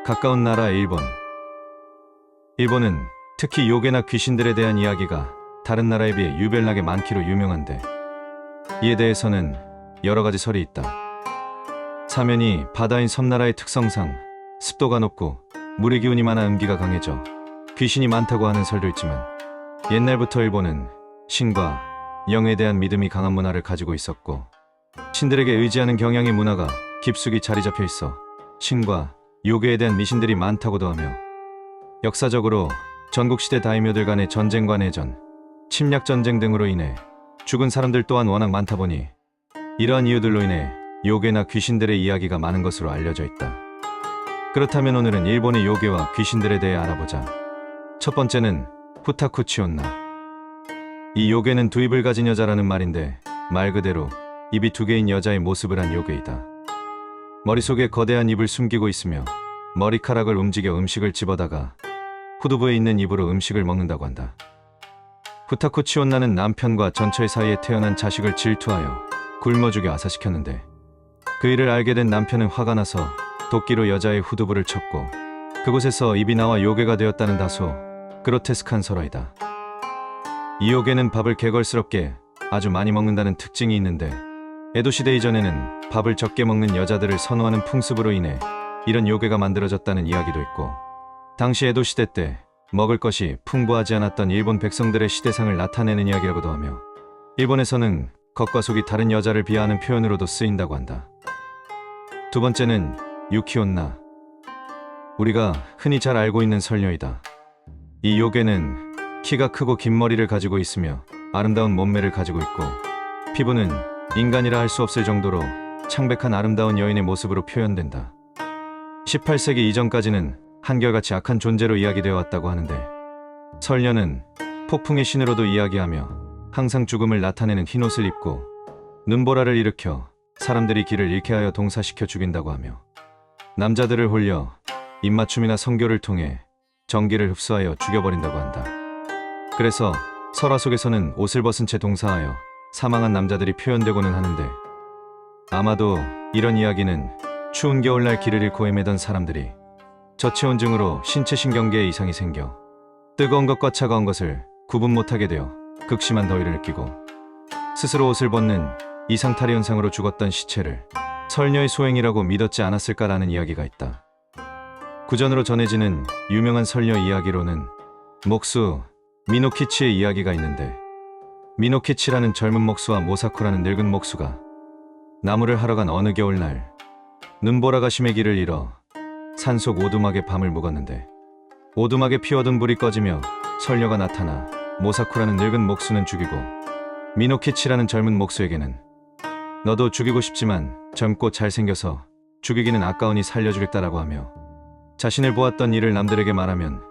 가까운 나라 일본. 일본은 특히 요괴나 귀신들에 대한 이야기가 다른 나라에 비해 유별나게 많기로 유명한데, 이에 대해서는 여러 가지 설이 있다. 사면이 바다인 섬나라의 특성상 습도가 높고 물의 기운이 많아 음기가 강해져 귀신이 많다고 하는 설도 있지만, 옛날부터 일본은 신과 영에 대한 믿음이 강한 문화를 가지고 있었고, 신들에게 의지하는 경향의 문화가 깊숙이 자리 잡혀 있어 신과 요괴에 대한 미신들이 많다고도 하며, 역사적으로 전국시대 다이묘들 간의 전쟁과 내전, 침략 전쟁 등으로 인해 죽은 사람들 또한 워낙 많다 보니 이러한 이유들로 인해 요괴나 귀신들의 이야기가 많은 것으로 알려져 있다. 그렇다면 오늘은 일본의 요괴와 귀신들에 대해 알아보자. 첫 번째는 후타쿠치온나. 이 요괴는 두 입을 가진 여자라는 말인데, 말 그대로 입이 두 개인 여자의 모습을 한 요괴이다. 머릿속에 거대한 입을 숨기고 있으며 머리카락을 움직여 음식을 집어다가 후두부에 있는 입으로 음식을 먹는다고 한다. 후타쿠치온나는 남편과 전처의 사이에 태어난 자식을 질투하여 굶어 죽여 아사시켰는데, 그 일을 알게 된 남편은 화가 나서 도끼로 여자의 후두부를 쳤고, 그곳에서 입이 나와 요괴가 되었다는 다소 그로테스크한 설화이다. 이 요괴는 밥을 개걸스럽게 아주 많이 먹는다는 특징이 있는데, 에도시대 이전에는 밥을 적게 먹는 여자들을 선호하는 풍습으로 인해 이런 요괴가 만들어졌다는 이야기도 있고, 당시 에도시대 때 먹을 것이 풍부하지 않았던 일본 백성들의 시대상을 나타내는 이야기라고도 하며, 일본에서는 겉과 속이 다른 여자를 비하하는 표현으로도 쓰인다고 한다. 두 번째는 유키온나. 우리가 흔히 잘 알고 있는 설녀이다. 이 요괴는 키가 크고 긴 머리를 가지고 있으며 아름다운 몸매를 가지고 있고, 피부는 인간이라 할 수 없을 정도로 창백한 아름다운 여인의 모습으로 표현된다. 18세기 이전까지는 한결같이 악한 존재로 이야기되어 왔다고 하는데, 설녀는 폭풍의 신으로도 이야기하며 항상 죽음을 나타내는 흰옷을 입고 눈보라를 일으켜 사람들이 길을 잃게 하여 동사시켜 죽인다고 하며, 남자들을 홀려 입맞춤이나 성교를 통해 정기를 흡수하여 죽여버린다고 한다. 그래서 설화 속에서는 옷을 벗은 채 동사하여 사망한 남자들이 표현되고는 하는데, 아마도 이런 이야기는 추운 겨울날 길을 잃고 헤매던 사람들이 저체온증으로 신체 신경계에 이상이 생겨 뜨거운 것과 차가운 것을 구분 못하게 되어 극심한 더위를 느끼고 스스로 옷을 벗는 이상탈의 현상으로 죽었던 시체를 설녀의 소행이라고 믿었지 않았을까라는 이야기가 있다. 구전으로 전해지는 유명한 설녀 이야기로는 목수 미노키치의 이야기가 있는데, 미노키치라는 젊은 목수와 모사쿠라는 늙은 목수가 나무를 하러 간 어느 겨울날 눈보라가 심해 길을 잃어 산속 오두막에 밤을 묵었는데, 오두막에 피어든 불이 꺼지며 설녀가 나타나 모사쿠라는 늙은 목수는 죽이고, 미노키치라는 젊은 목수에게는 너도 죽이고 싶지만 젊고 잘생겨서 죽이기는 아까우니 살려주겠다라고 하며, 자신을 보았던 일을 남들에게 말하면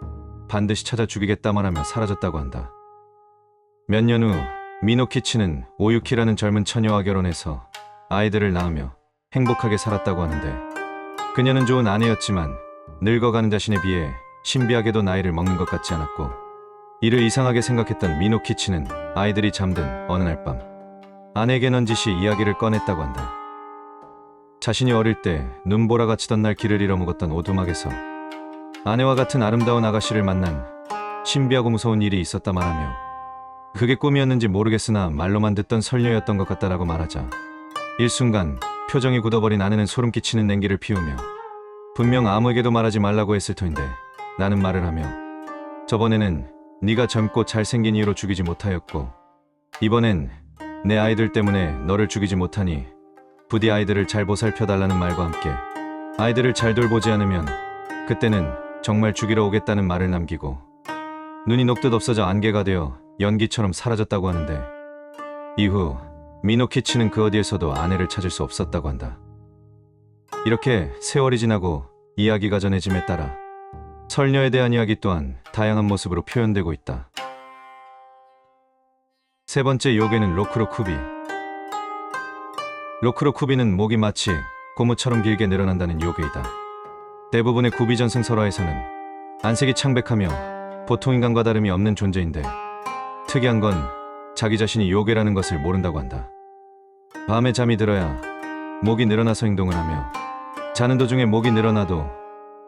반드시 찾아 죽이겠다 말하며 사라졌다고 한다. 몇 년 후 미노키치는 오유키라는 젊은 처녀와 결혼해서 아이들을 낳으며 행복하게 살았다고 하는데, 그녀는 좋은 아내였지만 늙어가는 자신에 비해 신비하게도 나이를 먹는 것 같지 않았고, 이를 이상하게 생각했던 미노키치는 아이들이 잠든 어느 날 밤 아내에게 넌지시 이야기를 꺼냈다고 한다. 자신이 어릴 때 눈보라가 치던 날 길을 잃어먹었던 오두막에서 아내와 같은 아름다운 아가씨를 만난 신비하고 무서운 일이 있었다 말하며, 그게 꿈이었는지 모르겠으나 말로만 듣던 설녀였던 것 같다라고 말하자, 일순간 표정이 굳어버린 아내는 소름 끼치는 냉기를 피우며, 분명 아무에게도 말하지 말라고 했을 터인데 나는 말을 하며, 저번에는 네가 젊고 잘생긴 이유로 죽이지 못하였고, 이번엔 내 아이들 때문에 너를 죽이지 못하니 부디 아이들을 잘 보살펴달라는 말과 함께 아이들을 잘 돌보지 않으면 그때는 정말 죽이러 오겠다는 말을 남기고 눈이 녹듯 없어져 안개가 되어 연기처럼 사라졌다고 하는데, 이후 미노키치는 그 어디에서도 아내를 찾을 수 없었다고 한다. 이렇게 세월이 지나고 이야기가 전해짐에 따라 설녀에 대한 이야기 또한 다양한 모습으로 표현되고 있다. 세 번째 요괴는 로크로쿠비. 로크로쿠비는 목이 마치 고무처럼 길게 늘어난다는 요괴이다. 대부분의 구비 전승 설화에서는 안색이 창백하며 보통 인간과 다름이 없는 존재인데, 특이한 건 자기 자신이 요괴라는 것을 모른다고 한다. 밤에 잠이 들어야 목이 늘어나서 행동을 하며, 자는 도중에 목이 늘어나도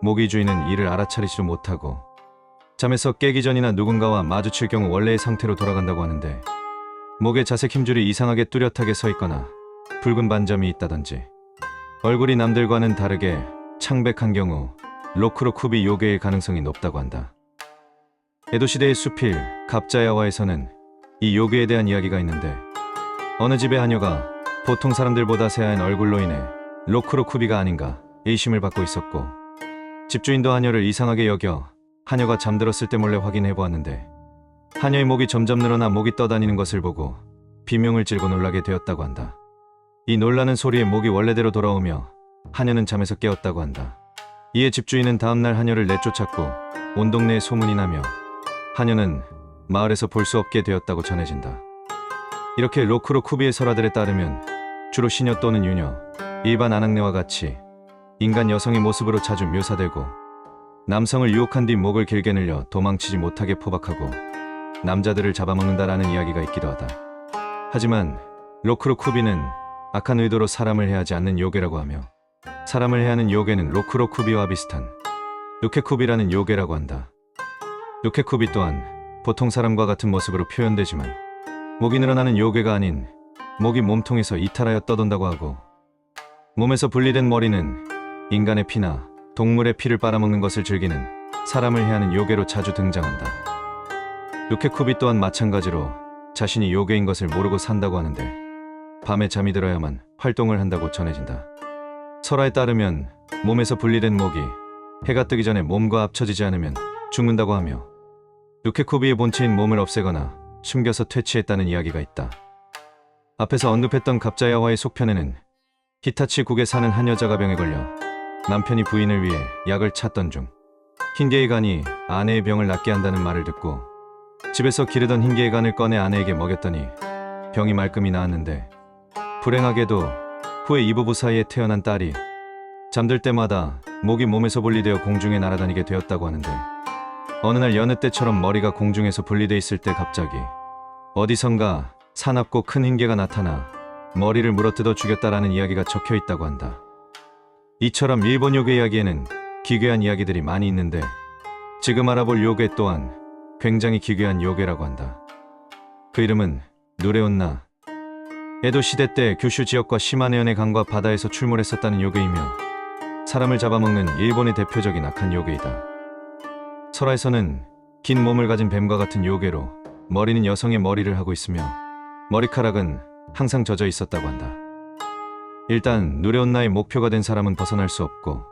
모기 주인은 이를 알아차리지도 못하고 잠에서 깨기 전이나 누군가와 마주칠 경우 원래의 상태로 돌아간다고 하는데, 목의 자색 힘줄이 이상하게 뚜렷하게 서 있거나 붉은 반점이 있다든지 얼굴이 남들과는 다르게 창백한 경우 로크로쿠비 요괴일 가능성이 높다고 한다. 에도시대의 수필 갑자야화에서는 이 요괴에 대한 이야기가 있는데, 어느 집의 하녀가 보통 사람들보다 새하얀 얼굴로 인해 로크로쿠비가 아닌가 의심을 받고 있었고, 집주인도 하녀를 이상하게 여겨 하녀가 잠들었을 때 몰래 확인해 보았는데, 하녀의 목이 점점 늘어나 목이 떠다니는 것을 보고 비명을 지르고 놀라게 되었다고 한다. 이 놀라는 소리에 목이 원래대로 돌아오며 하녀는 잠에서 깨었다고 한다. 이에 집주인은 다음날 하녀를 내쫓았고 온 동네에 소문이 나며 하녀는 마을에서 볼 수 없게 되었다고 전해진다. 이렇게 로크로쿠비의 설화들에 따르면 주로 시녀 또는 유녀, 일반 아낙네와 같이 인간 여성의 모습으로 자주 묘사되고, 남성을 유혹한 뒤 목을 길게 늘려 도망치지 못하게 포박하고 남자들을 잡아먹는다라는 이야기가 있기도 하다. 하지만 로크로쿠비는 악한 의도로 사람을 해하지 않는 요괴라고 하며, 사람을 해하는 요괴는 로크로쿠비와 비슷한 루케쿠비라는 요괴라고 한다. 루케쿠비 또한 보통 사람과 같은 모습으로 표현되지만 목이 늘어나는 요괴가 아닌 목이 몸통에서 이탈하여 떠돈다고 하고, 몸에서 분리된 머리는 인간의 피나 동물의 피를 빨아먹는 것을 즐기는 사람을 해하는 요괴로 자주 등장한다. 루케쿠비 또한 마찬가지로 자신이 요괴인 것을 모르고 산다고 하는데, 밤에 잠이 들어야만 활동을 한다고 전해진다. 설화에 따르면 몸에서 분리된 목이 해가 뜨기 전에 몸과 합쳐지지 않으면 죽는다고 하며, 루케쿠비의 본체인 몸을 없애거나 숨겨서 퇴치했다는 이야기가 있다. 앞에서 언급했던 갑자야화의 속편에는 히타치국에 사는 한 여자가 병에 걸려 남편이 부인을 위해 약을 찾던 중 흰개의 간이 아내의 병을 낫게 한다는 말을 듣고 집에서 기르던 흰개의 간을 꺼내 아내에게 먹였더니 병이 말끔히 나았는데, 불행하게도 후에 이 부부 사이에 태어난 딸이 잠들 때마다 목이 몸에서 분리되어 공중에 날아다니게 되었다고 하는데, 어느 날 여느 때처럼 머리가 공중에서 분리돼 있을 때 갑자기 어디선가 사납고 큰 흰개가 나타나 머리를 물어뜯어 죽였다라는 이야기가 적혀 있다고 한다. 이처럼 일본 요괴 이야기에는 기괴한 이야기들이 많이 있는데, 지금 알아볼 요괴 또한 굉장히 기괴한 요괴라고 한다. 그 이름은 누레온나. 에도 시대 때 규슈 지역과 시마네현의 강과 바다에서 출몰했었다는 요괴이며, 사람을 잡아먹는 일본의 대표적인 악한 요괴이다. 설화에서는 긴 몸을 가진 뱀과 같은 요괴로 머리는 여성의 머리를 하고 있으며 머리카락은 항상 젖어 있었다고 한다. 일단 누레온나의 목표가 된 사람은 벗어날 수 없고,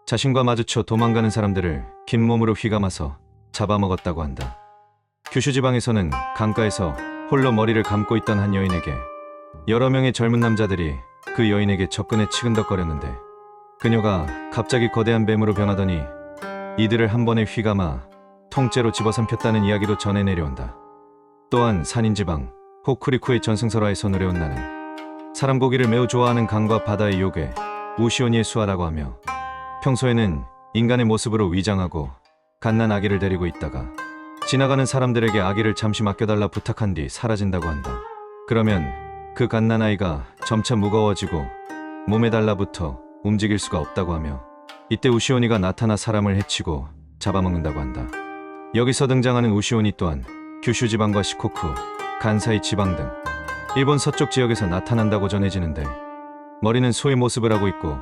자신과 마주쳐 도망가는 사람들을 긴 몸으로 휘감아서 잡아먹었다고 한다. 규슈 지방에서는 강가에서 홀로 머리를 감고 있던 한 여인에게 여러 명의 젊은 남자들이 그 여인에게 접근해 치근덕거렸는데, 그녀가 갑자기 거대한 뱀으로 변하더니 이들을 한 번에 휘감아 통째로 집어삼켰다는 이야기도 전해 내려온다. 또한 산인지방 호쿠리쿠의 전승설화에서 누레온나는 사람 고기를 매우 좋아하는 강과 바다의 요괴 우시오니의 수하라고 하며, 평소에는 인간의 모습으로 위장하고 갓난 아기를 데리고 있다가 지나가는 사람들에게 아기를 잠시 맡겨달라 부탁한 뒤 사라진다고 한다. 그러면 그 갓난아이가 점차 무거워지고 몸에 달라붙어 움직일 수가 없다고 하며, 이때 우시오니가 나타나 사람을 해치고 잡아먹는다고 한다. 여기서 등장하는 우시오니 또한 규슈 지방과 시코쿠, 간사이 지방 등 일본 서쪽 지역에서 나타난다고 전해지는데, 머리는 소의 모습을 하고 있고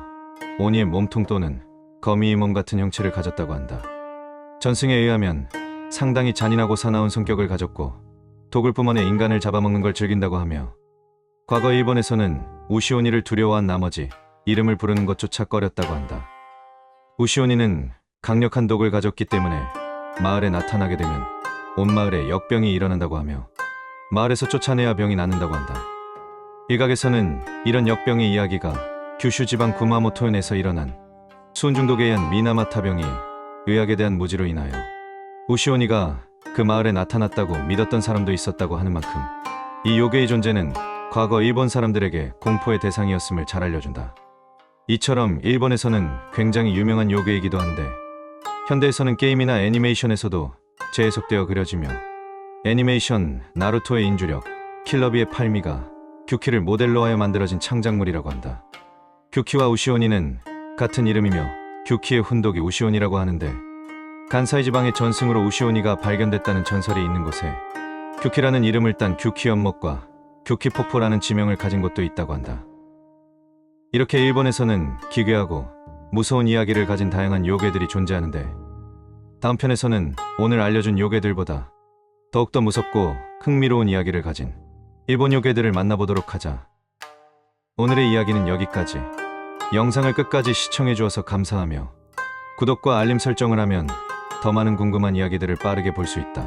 오니의 몸통 또는 거미의 몸 같은 형체를 가졌다고 한다. 전승에 의하면 상당히 잔인하고 사나운 성격을 가졌고 독을 뿜어내 인간을 잡아먹는 걸 즐긴다고 하며, 과거 일본에서는 우시오니를 두려워한 나머지 이름을 부르는 것조차 꺼렸다고 한다. 우시오니는 강력한 독을 가졌기 때문에 마을에 나타나게 되면 온 마을에 역병이 일어난다고 하며, 마을에서 쫓아내야 병이 낫는다고 한다. 일각에서는 이런 역병의 이야기가 규슈 지방 구마모토현에서 일어난 수은 중독에 의한 미나마타병이 의학에 대한 무지로 인하여 우시오니가 그 마을에 나타났다고 믿었던 사람도 있었다고 하는 만큼, 이 요괴의 존재는 과거 일본 사람들에게 공포의 대상이었음을 잘 알려준다. 이처럼 일본에서는 굉장히 유명한 요괴이기도 한데, 현대에서는 게임이나 애니메이션에서도 재해석되어 그려지며, 애니메이션 나루토의 인주력 킬러비의 팔미가 규키를 모델로 하여 만들어진 창작물이라고 한다. 규키와 우시오니는 같은 이름이며 규키의 훈독이 우시온이라고 하는데 간사이 지방의 전승으로 우시온이가 발견됐다는 전설이 있는 곳에 규키라는 이름을 딴 규키 연못과 규키 폭포라는 지명을 가진 곳도 있다고 한다. 이렇게 일본에서는 기괴하고 무서운 이야기를 가진 다양한 요괴들이 존재하는데 다음 편에서는 오늘 알려준 요괴들보다 더욱더 무섭고 흥미로운 이야기를 가진 일본 요괴들을 만나보도록 하자. 오늘의 이야기는 여기까지. 영상을 끝까지 시청해주어서 감사하며 구독과 알림 설정을 하면 더 많은 궁금한 이야기들을 빠르게 볼 수 있다.